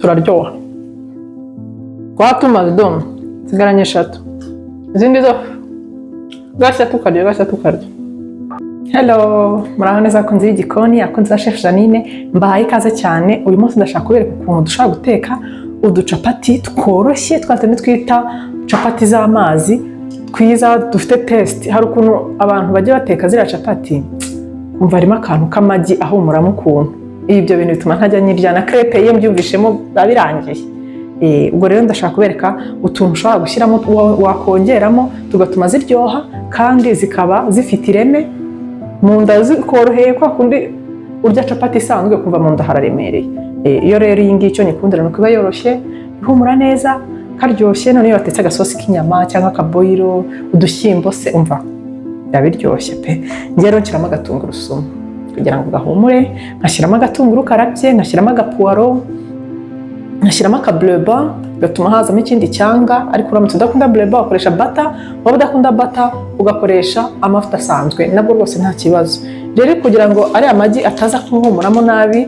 turaryoha twatumaze dom sigaranye 3 izindi zo gashya tukarya. Hello muraho neza akunze y'igikoni akunze chef Janine mbahaye ikaze cyane. Uyu munsi ndashaka kubereka ukuntu dushaka guteka uducapati tworoshye twatene twita capati z'amazi twiza dufite taste. Hari ukuntu abantu bagiye bateka zira capati umva harimo akantu k'amagi ahumuramo ukuntu ibyo bintu bituma ntajya nyirya na crepe iyo mbyumvishemo babirangiye. Ubwo rero ndashaka kubereka utuntu ushobora gushyiramo wakongeramo tugatuma ziryoha kandi zikaba zifite ireme mu nda zikoroheye kwa kundi urya capati isanzwe kuva mu nda hararemereye. Iyo rero iyi ngiyi cyo nyikundira no kuba yoroshye ihumura neza karyoshye. None iyo watetse agasosi k'inyama cyangwa akaboilo udushyimbo se umva yabiryoshye pe. Ngiye rero nshyiramo agatungurusumu kugira ngo gahumure, nkashyiramo agatunguru karabye, nkashyiramo agapuwaro, nkashyiramo akableba gatuma hazamo ikindi cyanga. Ariko uramutse udakunda bleba ukoresha bata, waba udakunda bata ugakoresha amavuta asanzwe nabwo rwose nta kibazo. Rero kugira ngo ari amagi ataza kuhumuramo nabi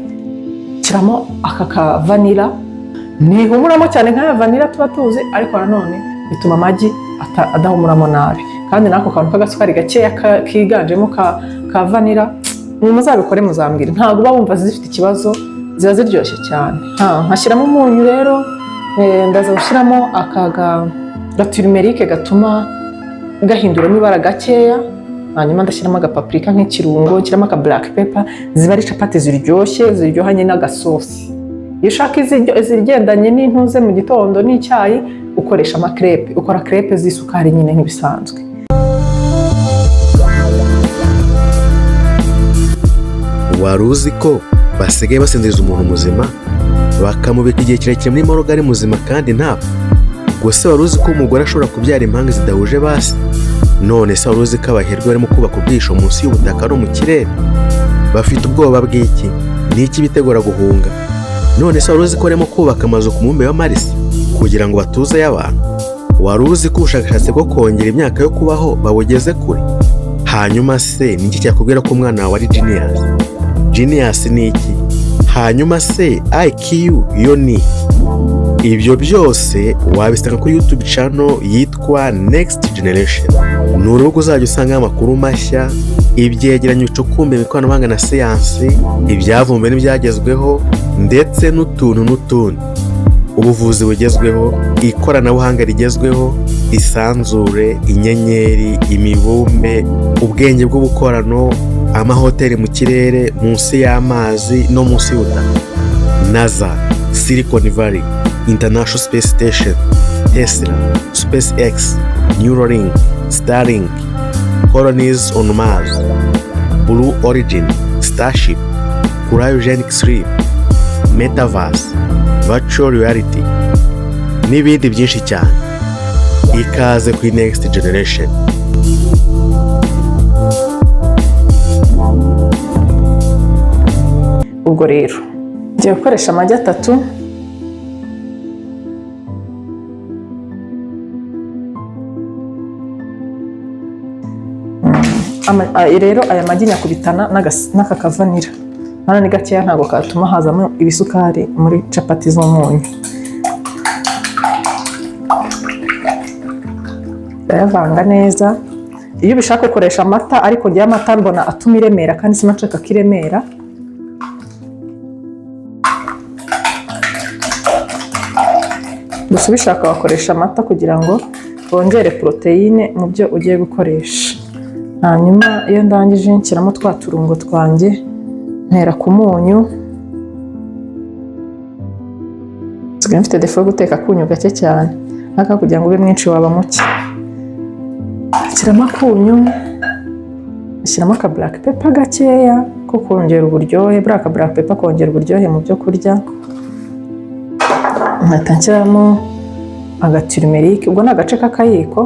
shyiramo aka ka vanilla. Nihumuramo cyane nka vanilla tuba tuzi ariko nanone bituma amagi adahumuramo nabi. Kandi nako kantu k'agasukari gakeya kiganjemo ka vanilla muzabikore muzambwira ntabwo bawumva zifite ikibazo ziba ziryoshye cyane. Nkashyiramo umunyu rero ndaza gushyiramo aka turmeric gatuma gahinduramo ibara gakeya. Hanyuma ndashyiramo agapaprika nk'ikirungo, nshyiramo aka black pepper. Ziba ari capati ziryoshye ziryohanye n'agasosi. Iyo ushaka izigendanye n'intuze mu gitondo n'icyayi ukoresha amakrepe, ukora crepe z'isukari nyine nk'ibisanzwe. Wari uzi ko basigaye basinziriza umuntu muzima bakamubika igihe kirekire muri morgue ari muzima kandi ntapfa? Gusa wari uzi ko umugore ashobora kubyara impanga zidahuje basi? None se wari uzi ko abaherwe barimo kubaka ubwisho munsi y'ubutaka no mu kirere? Bafite ubwoba bw'iki? N'iki bitegura guhunga? None se wari uzi ko barimo kubaka amazu ku mubumbe wa Mars kugira ngo batuzeyo abantu? Wari uzi ko ubushakashatsi bwo kongera imyaka yo kubaho babugeze kure? Hanyuma se ni iki cyakubwira ko umwana wawe ari genius? Genius ni iki? Hanyuma se IQ yo ni iki? Ibyo byose wabisanga kuri YouTube channel yitwa Next Generation. Ni urubuga uzajya usanga amakuru mashya, ibyegeranyo bicukumbuye mu ikoranabuhanga na siyansi, ibyavumbuwe n'ibyagezweho ndetse n'utundi. Ubuvuzi bugezweho, ikoranabuhanga rigezweho, isanzure, inyenyeri, imibumbe, ubwenge bw'ubukorano, amahoteli mu kirere, munsi y'amazi no munsi y'ubutaka. NASA, Silicon Valley, International Space Station, Tesla, SpaceX, Neuralink, Starlink, colonies on Mars, Blue Origin, Starship, Cryogenic Sleep, Metaverse, Virtual Reality n'ibindi byinshi cyane. Ikaze kuri Next Generation. Ubwo rero ngiye gukoresha amagi 3. Rero aya magi nyakubitana n'aka kavanira. Hano ni gakeya ntabwo katuma hazamo ibisukari muri capati z'umunyu. Ndayavanga neza. Iyo ubishaka ukoresha amata ariko ngiye amata mbona atuma iremera kandi sinashaka kiremera. Gusa ubishaka wakoresha amata kugira ngo wongere proteine mu byo ugiye gukoresha. Hanyuma iyo ndangije nshyiramo twa turungo twanjye ntera ku munyu. Nsigaye mfite defo yo guteka akunyu gake cyane aka kugira ngo ube mwinshi waba muke. Nshyiramo akunyu, nshyiramo aka black pepper gakeya ko kongera uburyohe. Black pepper kongera uburyohe mu byo kurya. Nkata nshyiramo aga turmeric. Ubwo ni agace k'akayiko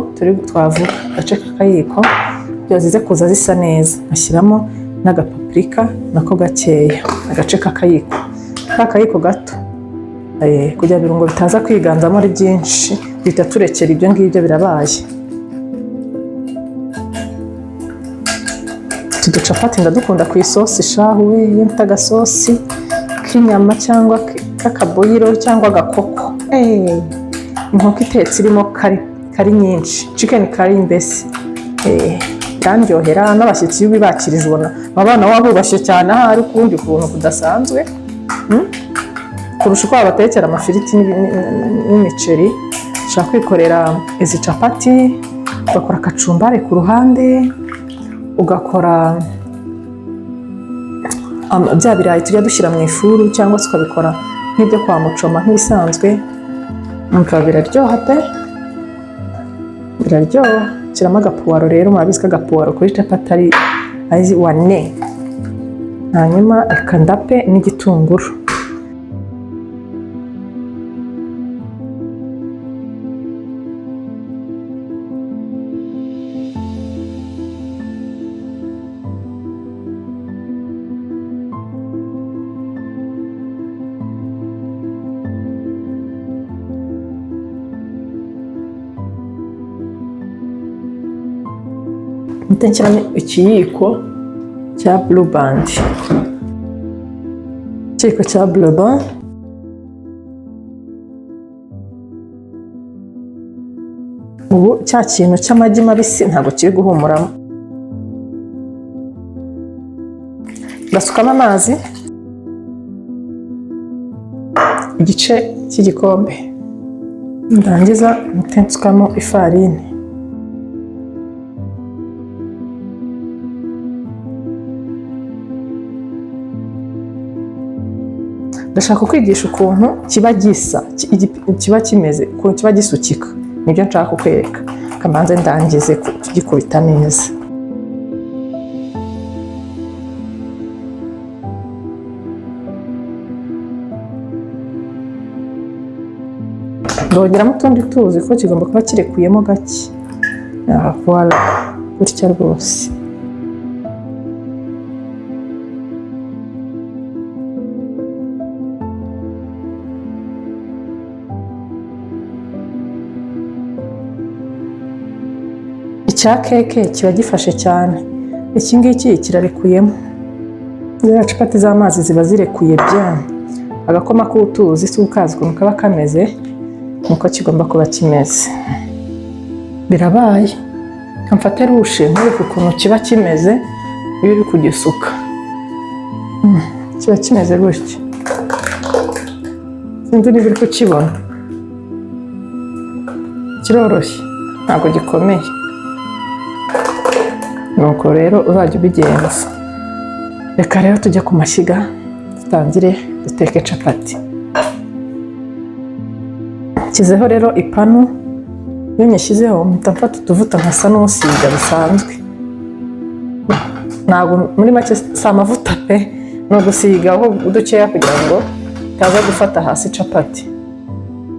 twavuga agace k'akayiko byazize kuza zisa neza. Ashyiramo n'agapaprika nako gakeya agace k'akayiko gato kugira birungo bitaza kwiganzamo ari byinshi bita turekera ibyo ngibyo birabaye. utu ducapati ndadukunda ku isosi shahu we, iyo mfite agasosi k'inyama cyangwa k'akaboyiro cyangwa agakoko. Inkoko itetse irimo kari nyinshi, chicken kari mbese. Ndandyohera n'abashyitsi iyo ubibakirije ubona abana wabubashye cyane ahari kundi kuntu kudasanzwe. Kurusha uko wabatekera amafiriti n'imiceri, ushaka kwikorera izi capati, ugakora kacumbari ku ruhande, ugakora bya birayi tujya dushyira mu ifuru cyangwa se ukabikora nk'ibyo kwa mucoma nk'ibisanzwe. Biraryoha pe, biraryoha. Shyiramo agapuwaro rero, murabizi ko agapuwaro kuri capati ari 4. Hanyuma akandape n'igitunguru. Nshyiramo ikiyiko cya blue band, ikiyiko cya blue band. Ubu cya kintu cy'amagi mabisi ntabwo kiri guhumuramo. Ndasukamo amazi, igice cy'igikombe, ndangiza nsukamo ifarini. Ndashaka kwigisha ukuntu kiba gisa, kiba kimeze, ukuntu kiba gisukika. Nibyo nshaka kukwereka. Kamanze ndangize kugikubita neza. Ndongeramo utundi tuzi ko kigomba kuba kirekuyemo gake. Voilà, gutya rwose. Icya keke kiba gifashe cyane. Iki ngiki kirarekuyemo. Za capati z'amazi ziba zirekuye byane. Agakoma k'utuzi si ukazi ukuntu kaba kameze, nuko kigomba kuba kimeze. Birabaye. Kamfate rushe nkwereke ukuntu kiba kimeze iyo uri kugisuka. Kiba kimeze gutya. Sinzi niba uri kukibona. Kiroroshye, ntabwo gikomeye. Nuko rero uzajya ubigenza. Reka rero tujye ku mashyiga dutangire duteke capati. Nshyizeho rero ipanu, iyo nyishyizeho mpita mfata utuvuta nkasa n'usiga bisanzwe. Ntabwo muri make si amavuta pe, ni ugusigaho udukeya kugira ngo itaza gufata hasi capati,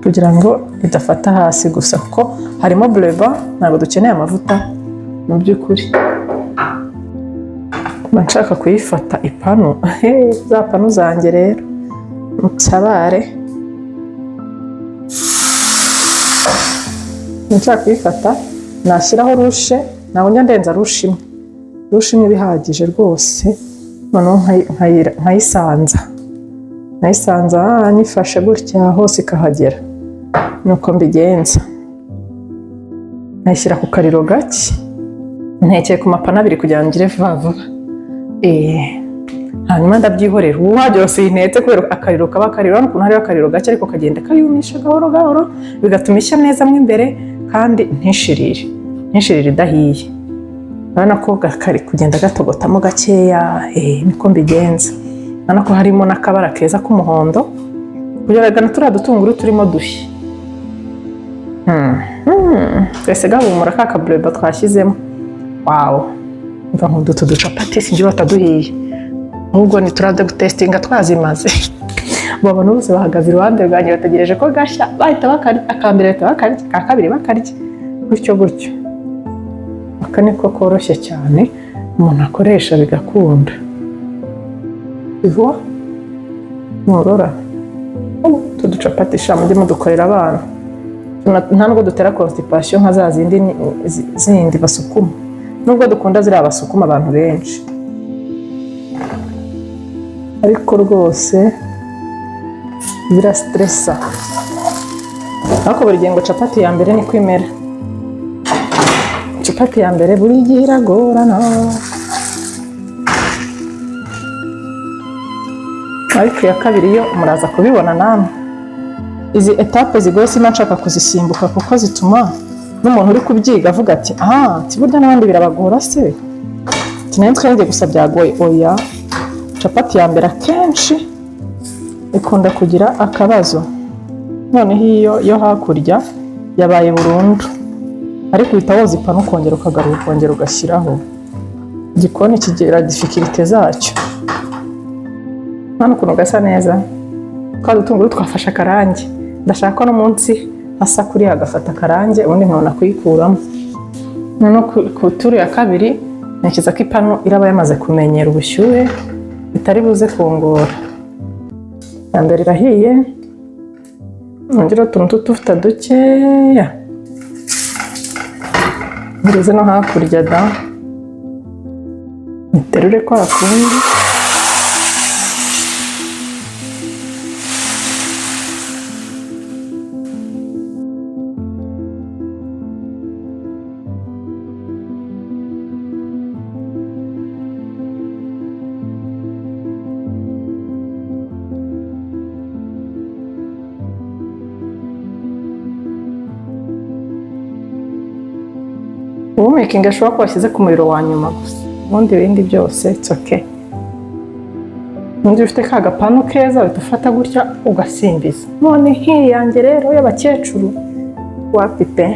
kugira ngo idafata hasi gusa, kuko harimo bleba, ntabwo dukeneye amavuta mu by'ukuri. Nshaka kuyifata ipanu, za panu zanjye rero mutabare. Nshaka kuyifata, nashyiraho rushe, ntabwo njya ndenza rushe imwe bihagije rwose. Noneho nkayisanza nyifashe gutya hose ikahagera. Nuko mbigenza. Nkayishyira ku kariro gake, ntekeye ku mapanu 2 kugira ngo ngire vuba vuba. Hanyuma ndabyihorera. Ubu hajya yose intetse kubera akariro kaba kariro, n'ukuntu hariho akariro gake ariko kagenda kayumisha gahoro gahoro, bigatuma ishya neza mo imbere kandi ntishirire idahiye. Urabona ko kari kugenda gatogotamo gakeya. Niko mbigenza. Urabona ko harimo n'akabara keza k'umuhondo, kugira ngo turiya dutunguru turimo dushya. Twese gahumura ka kabureba twashyizemo. Wow, mva nk'udu tuducapati sinjye bataduhiye, ahubwo ni turade gutestinga twazimaze. Baba bose bahagaze iruhande rwanjye bategereje ko gashya, bahita bakarya. Akambere bahita bakarya, akabiri bakarya, gutyo gutyo. Aka niko koroshye cyane umuntu akoresha bigakunda. Ivo murora tuducapati sha mujye mudukorera abana, nta nubwo dutera constipation nka za zindi basukuma, nubwo dukunda ziri abasukuma abantu benshi. ariko rwose birastressa. Ariko buri gihe ngo capati ya mbere niko imera. Capati ya mbere buri gihe iragorana, ariko iya kabiri yo muraza kubibona namwe. Izi etape zigoye sima nshaka kuzisimbuka kuko zituma n'umuntu uri kubyiga avuga ati burya n'abandi birabagora se, nayo twenge gusa byagoye. Oya, capati ya mbere akenshi ikunda kugira akabazo, noneho iyo yo hakurya yabaye burundu, ariko uhita woza ipanu ukongera ukagaruka ukongera ugashyiraho. Igikoni kigira difficulté zacyo. Hano ukuntu gasa neza, twa dutunguru twafashe akarange. Ndashaka no munsi asa kuri agafata akarange, ubundi nkabona kuyikuramo. Noneho ku turu ya kabiri ntekereza ko ipanu iraba yamaze kumenyera ubushyuhe, bitari buze kungora. Ya mbere irahiye, nongera utuntu tutuvuta dukeya, ngeze no hakurya da, niterure kwa kundi. Making ashobora ko washyize ku muriro wa nyuma gusa, ubundi ibindi byose it's okay. Ubundi ufite ka gapanu keza uhita ufata gutya ugasimbiza. None nk'iyi yanjye rero y'abakecuru wapi pe.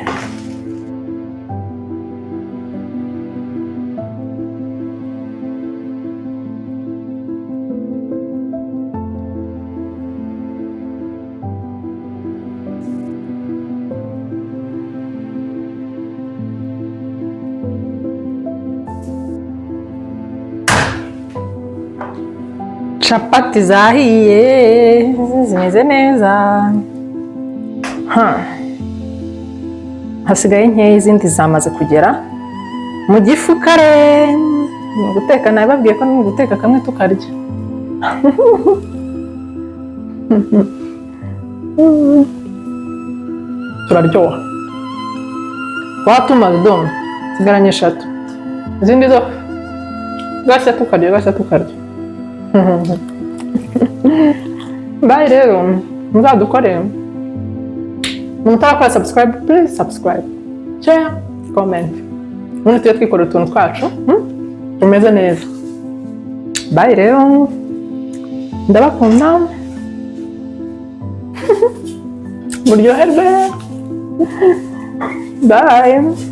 Capati zahiye zimeze neza. Hasigaye nkeya, izindi zamaze kugera mu gifu kare. Ni guteka, nababwiye ko ni guteka kamwe tukarya. Turaryoha. Watuma dom sigaranye 3. Izindi zo gashya tukarya. Bye rero, muzadukore. Mutarakora subscribe, please subscribe, share, comment. Ubundi tujye twikora utuntu twacu tumeze neza. Bye rero, ndabakunda. Muryoherwe. Bye.